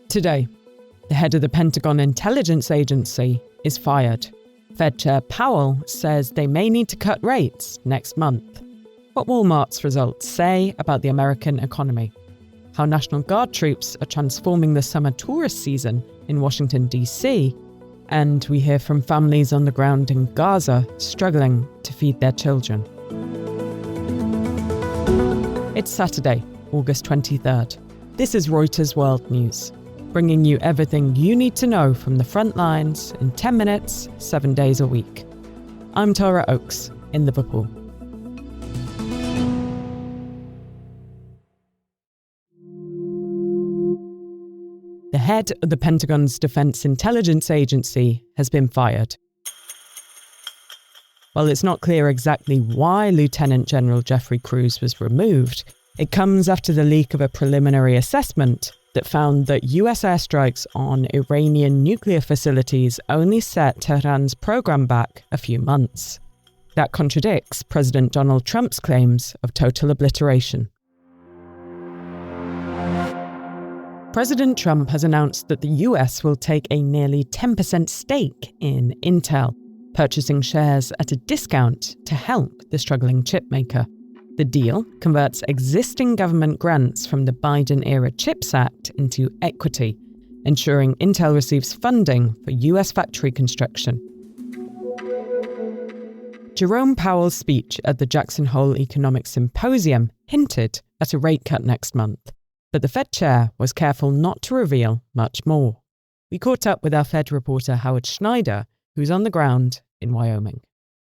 Today, the head of the Pentagon intelligence agency is fired. Fed Chair Powell says they may need to cut rates next month. What Walmart's results say about the American economy. How National Guard troops are transforming the summer tourist season in Washington, D.C. And we hear from families on the ground in Gaza struggling to feed their children. It's Saturday, August 23rd. This is Reuters World News, bringing you everything you need to know from the front lines in 10 minutes, 7 days a week. I'm Tara Oakes in Liverpool. The head of the Pentagon's Defense Intelligence Agency has been fired. While it's not clear exactly why Lieutenant General Jeffrey Cruz was removed, it comes after the leak of a preliminary assessment that found that US airstrikes on Iranian nuclear facilities only set Tehran's program back a few months. That contradicts President Donald Trump's claims of total obliteration. President Trump has announced that the US will take a nearly 10% stake in Intel, purchasing shares at a discount to help the struggling chipmaker. The deal converts existing government grants from the Biden-era CHIPS Act into equity, ensuring Intel receives funding for US factory construction. Jerome Powell's speech at the Jackson Hole Economic Symposium hinted at a rate cut next month, but the Fed chair was careful not to reveal much more. We caught up with our Fed reporter Howard Schneider, who's on the ground in Wyoming.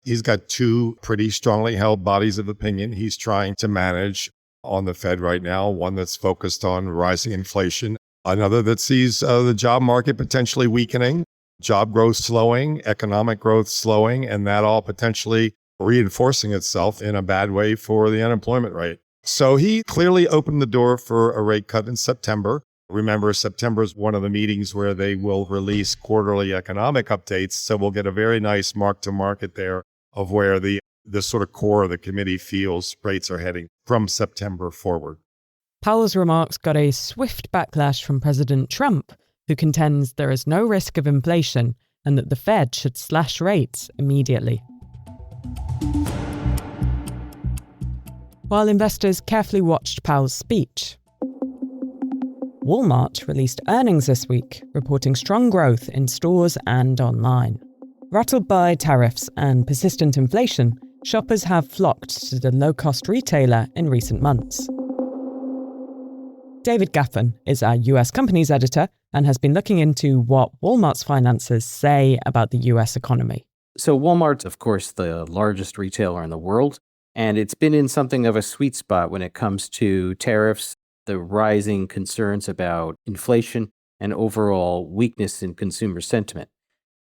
He's got two pretty strongly held bodies of opinion he's trying to manage on the Fed right now, one that's focused on rising inflation, another that sees the job market potentially weakening, job growth slowing, economic growth slowing, and that all potentially reinforcing itself in a bad way for the unemployment rate. So he clearly opened the door for a rate cut in September. Remember, September is one of the meetings where they will release quarterly economic updates, so we'll get a very nice mark-to-market there of where the sort of core of the committee feels rates are heading from September forward. Powell's remarks got a swift backlash from President Trump, who contends there is no risk of inflation and that the Fed should slash rates immediately. While investors carefully watched Powell's speech, Walmart released earnings this week, reporting strong growth in stores and online. Rattled by tariffs and persistent inflation, shoppers have flocked to the low-cost retailer in recent months. David Gaffin is our US companies editor and has been looking into what Walmart's finances say about the US economy. So Walmart's, of course, the largest retailer in the world, and it's been in something of a sweet spot when it comes to tariffs, the rising concerns about inflation, and overall weakness in consumer sentiment.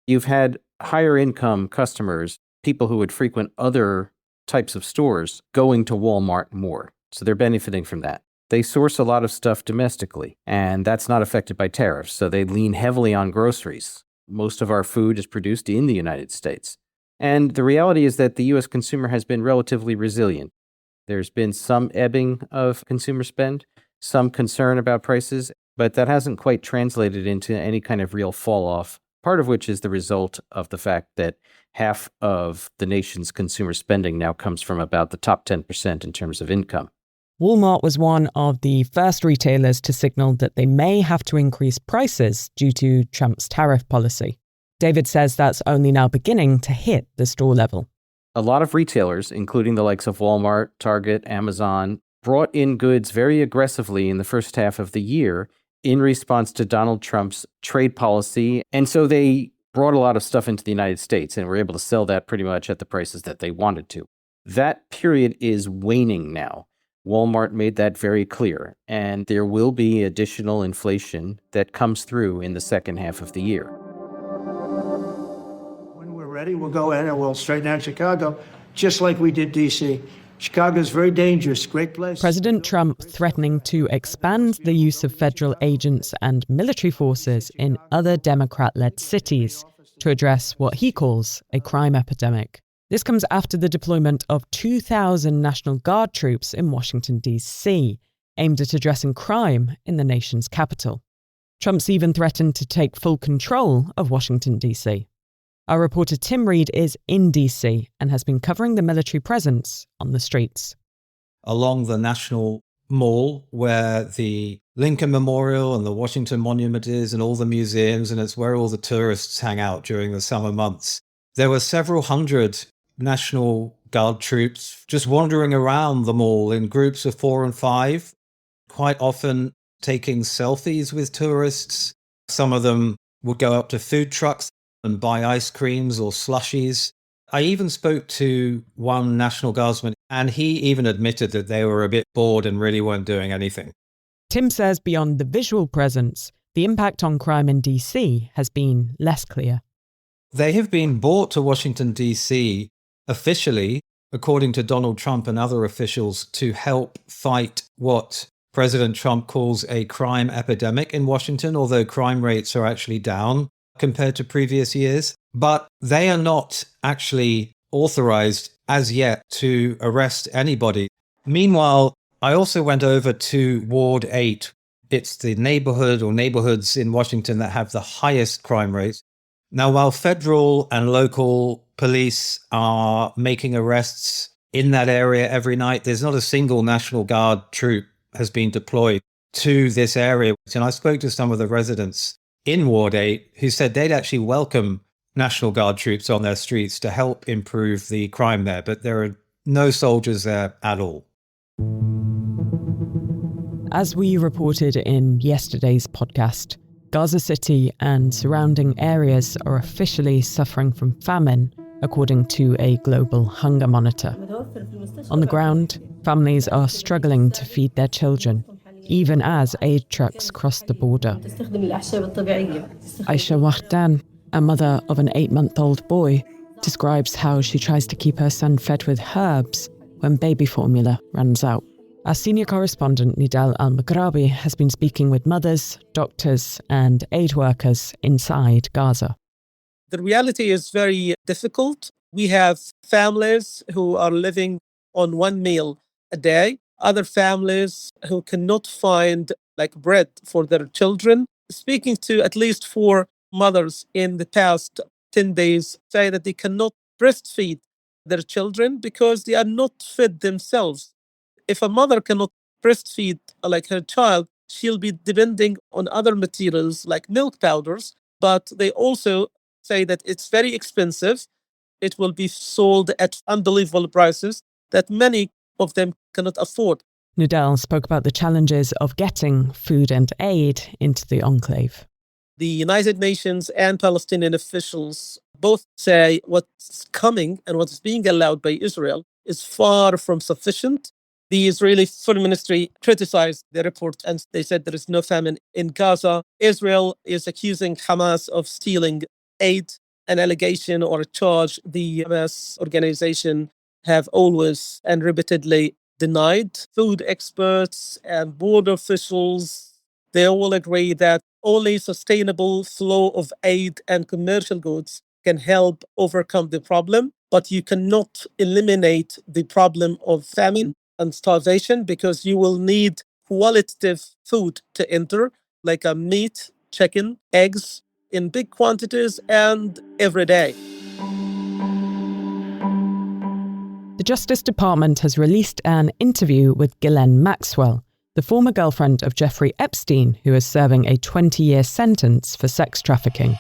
You've had higher income customers, people who would frequent other types of stores, going to Walmart more. So they're benefiting from that. They source a lot of stuff domestically, and that's not affected by tariffs. So they lean heavily on groceries. Most of our food is produced in the United States. And the reality is that the U.S. consumer has been relatively resilient. There's been some ebbing of consumer spend, some concern about prices, but that hasn't quite translated into any kind of real fall off, part of which is the result of the fact that half of the nation's consumer spending now comes from about the top 10% in terms of income. Walmart was one of the first retailers to signal that they may have to increase prices due to Trump's tariff policy. David says that's only now beginning to hit the store level. A lot of retailers, including the likes of Walmart, Target, Amazon, brought in goods very aggressively in the first half of the year in response to Donald Trump's trade policy. And so they brought a lot of stuff into the United States and were able to sell that pretty much at the prices that they wanted to. That period is waning now. Walmart made that very clear, and there will be additional inflation that comes through in the second half of the year. When we're ready, we'll go in and we'll straighten out Chicago, just like we did D.C. Chicago is very dangerous, great place. President Trump threatening to expand the use of federal agents and military forces in other Democrat-led cities to address what he calls a crime epidemic. This comes after the deployment of 2,000 National Guard troops in Washington, D.C., aimed at addressing crime in the nation's capital. Trump's even threatened to take full control of Washington, D.C. Our reporter Tim Reid is in D.C. and has been covering the military presence on the streets. Along the National Mall, where the Lincoln Memorial and the Washington Monument is, and all the museums, and it's where all the tourists hang out during the summer months. There were several hundred National Guard troops just wandering around the mall in groups of 4 and 5, quite often taking selfies with tourists. Some of them would go up to food trucks and buy ice creams or slushies. I even spoke to one National Guardsman, and he even admitted that they were a bit bored and really weren't doing anything. Tim says beyond the visual presence, the impact on crime in DC has been less clear. They have been brought to Washington, D.C. officially, according to Donald Trump and other officials, to help fight what President Trump calls a crime epidemic in Washington, although crime rates are actually down compared to previous years. But they are not actually authorized as yet to arrest anybody. Meanwhile, I also went over to Ward 8. It's the neighborhood or neighborhoods in Washington that have the highest crime rates. Now, while federal and local police are making arrests in that area every night, there's not a single National Guard troop has been deployed to this area. And I spoke to some of the residents in Ward 8 who said they'd actually welcome National Guard troops on their streets to help improve the crime there, but there are no soldiers there at all. As we reported in yesterday's podcast, Gaza City and surrounding areas are officially suffering from famine, according to a global hunger monitor. On the ground, families are struggling to feed their children, even as aid trucks cross the border. Aisha Wahdan, a mother of an 8-month-old boy, describes how she tries to keep her son fed with herbs when baby formula runs out. Our senior correspondent Nidal Al-Maghrabi has been speaking with mothers, doctors and aid workers inside Gaza. The reality is very difficult. We have families who are living on one meal a day, other families who cannot find bread for their children. Speaking to at least 4 mothers in the past 10 days say that they cannot breastfeed their children because they are not fed themselves. If a mother cannot breastfeed her child, she'll be depending on other materials like milk powders, but they also say that it's very expensive. It will be sold at unbelievable prices that many of them cannot afford. Nidal spoke about the challenges of getting food and aid into the enclave. The United Nations and Palestinian officials both say what's coming and what's being allowed by Israel is far from sufficient. The Israeli Foreign Ministry criticized the report and they said there is no famine in Gaza. Israel is accusing Hamas of stealing aid, an allegation or a charge the Hamas organization have always and repeatedly denied. Food experts and border officials, they all agree that only sustainable flow of aid and commercial goods can help overcome the problem, but you cannot eliminate the problem of famine and starvation because you will need qualitative food to enter, like meat, chicken, eggs in big quantities and every day. The Justice Department has released an interview with Ghislaine Maxwell, the former girlfriend of Jeffrey Epstein, who is serving a 20-year sentence for sex trafficking.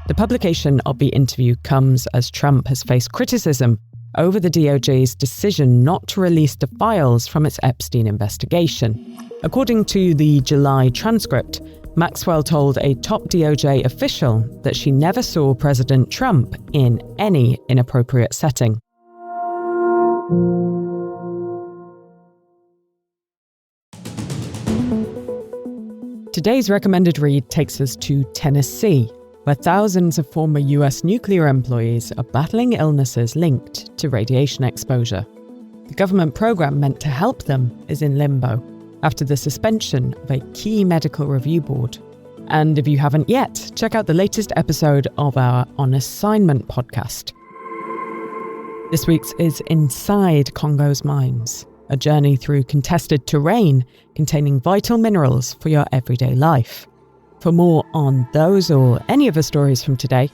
The publication of the interview comes as Trump has faced criticism over the DOJ's decision not to release the files from its Epstein investigation. According to the July transcript, Maxwell told a top DOJ official that she never saw President Trump in any inappropriate setting. Today's recommended read takes us to Tennessee, where thousands of former US nuclear employees are battling illnesses linked to radiation exposure. The government program meant to help them is in limbo after the suspension of a key medical review board. And if you haven't yet, check out the latest episode of our On Assignment podcast. This week's is Inside Congo's Mines. a journey through contested terrain containing vital minerals for your everyday life. For more on those or any of the stories from today,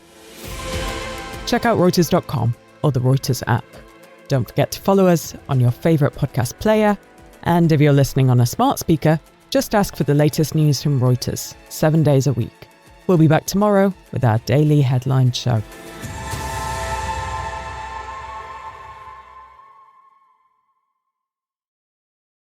check out Reuters.com or the Reuters app. Don't forget to follow us on your favourite podcast player, and if you're listening on a smart speaker, just ask for the latest news from Reuters, 7 days a week. We'll be back tomorrow with our daily headline show.